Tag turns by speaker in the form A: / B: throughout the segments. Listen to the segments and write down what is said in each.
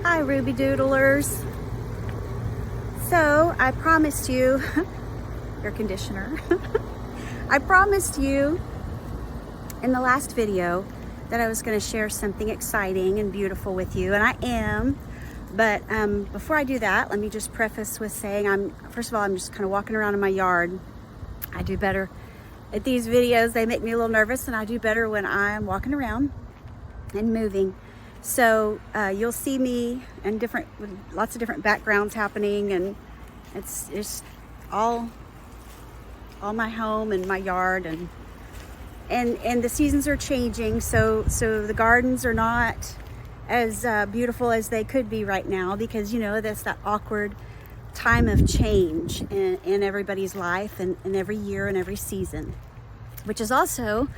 A: Hi, Ruby Doodlers. So I promised you, air conditioner, I promised you in the last video that I was going to share something exciting and beautiful with you, and I am. But before I do that, let me just preface with saying first of all, I'm just kind of walking around in my yard. I do better at these videos. They make me a little nervous, and I do better when I'm walking around and moving. So you'll see me in lots of different backgrounds happening, and it's all my home and my yard, and the seasons are changing. So the gardens are not as beautiful as they could be right now, because that's that awkward time of change in everybody's life, and every year and every season, which is also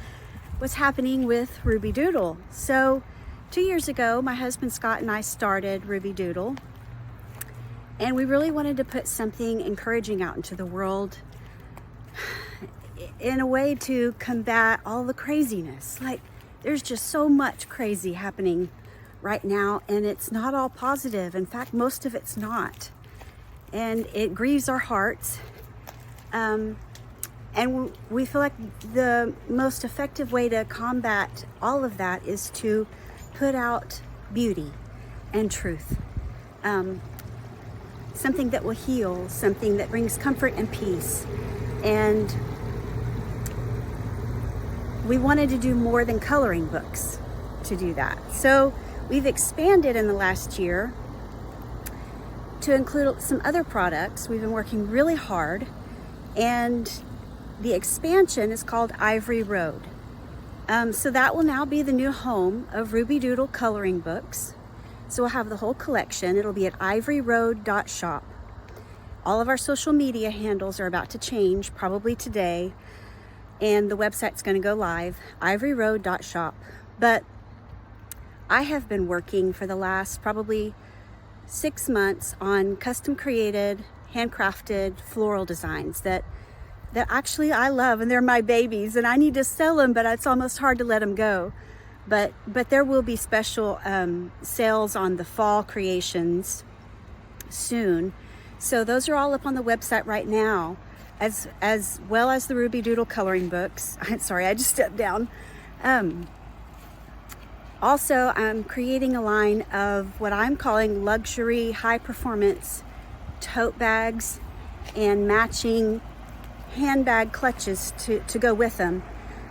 A: what's happening with Ruby Doodle. So 2 years ago, my husband Scott and I started Ruby Doodle, and we really wanted to put something encouraging out into the world in a way to combat all the craziness. Like, there's just so much crazy happening right now, and it's not all positive. In fact, most of it's not, and it grieves our hearts. And we feel like the most effective way to combat all of that is to put out beauty and truth, something that will heal, something that brings comfort and peace. And we wanted to do more than coloring books to do that. So we've expanded in the last year to include some other products. We've been working really hard, and the expansion is called Ivory Road. So that will now be the new home of Ruby Doodle coloring books. So we'll have the whole collection. It'll be at ivoryroad.shop. All of our social media handles are about to change, probably today, and the website's going to go live, ivoryroad.shop. But I have been working for the last probably 6 months on custom created, handcrafted floral designs that actually I love, and they're my babies, and I need to sell them, but it's almost hard to let them go. But there will be special sales on the fall creations soon. So those are all up on the website right now, as well as the Ruby Doodle coloring books. Sorry, I just stepped down. Also, I'm creating a line of what I'm calling luxury high performance tote bags and matching handbag clutches to go with them.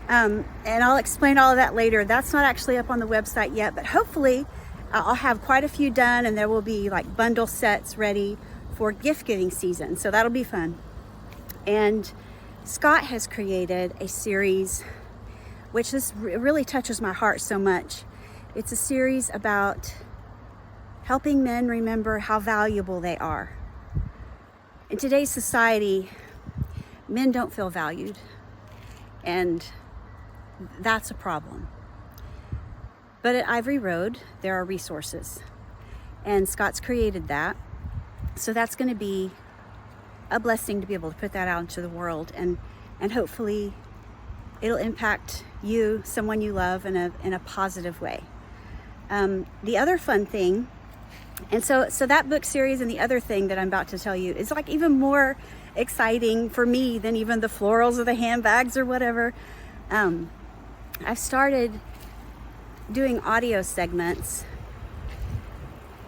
A: And I'll explain all of that later. That's not actually up on the website yet, but hopefully I'll have quite a few done, and there will be like bundle sets ready for gift giving season. So that'll be fun. And Scott has created a series which really touches my heart so much. It's a series about helping men remember how valuable they are. In today's society, men don't feel valued, and that's a problem. But at Ivory Road, there are resources, and Scott's created that. So that's going to be a blessing to be able to put that out into the world, and hopefully it'll impact you, someone you love, in a positive way. The other fun thing, and so that book series and the other thing that I'm about to tell you is like even more exciting for me than even the florals or the handbags or whatever. I've started doing audio segments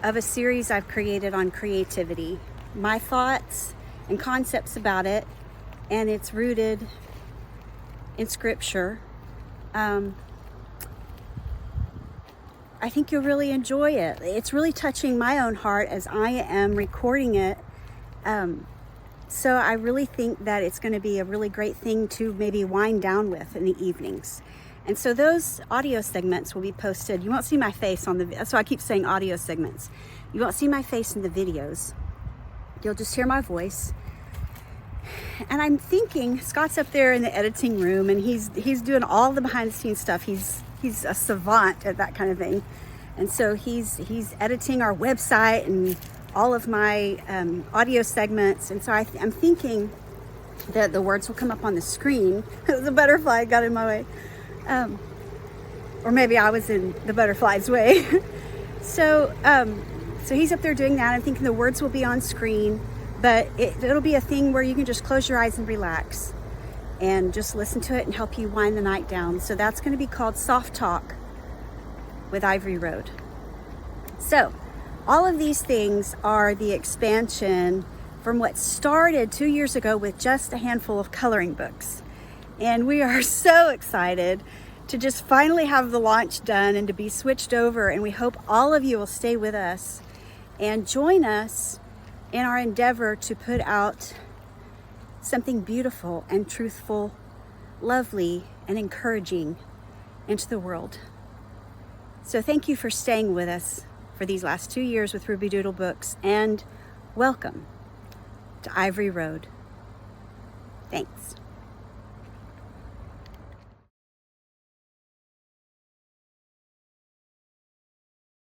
A: of a series I've created on creativity, my thoughts and concepts about it, and it's rooted in scripture. I think you'll really enjoy it. It's really touching my own heart as I am recording it. So I really think that it's going to be a really great thing to maybe wind down with in the evenings. And so those audio segments will be posted. You won't see my face on that's why I keep saying audio segments. You won't see my face in the videos. You'll just hear my voice. And I'm thinking, Scott's up there in the editing room, and he's doing all the behind the scenes stuff. He's a savant at that kind of thing. And so he's editing our website and all of my audio segments. And so I'm thinking that the words will come up on the screen. The butterfly got in my way. Or maybe I was in the butterfly's way. So So he's up there doing that. I'm thinking the words will be on screen, but it'll be a thing where you can just close your eyes and relax and just listen to it and help you wind the night down. So that's going to be called Soft Talk with Ivory Road. So all of these things are the expansion from what started 2 years ago with just a handful of coloring books. And we are so excited to just finally have the launch done and to be switched over. And we hope all of you will stay with us and join us in our endeavor to put out something beautiful and truthful, lovely and encouraging into the world. So thank you for staying with us for these last 2 years with Ruby Doodle Books, and welcome to Ivory Road. Thanks.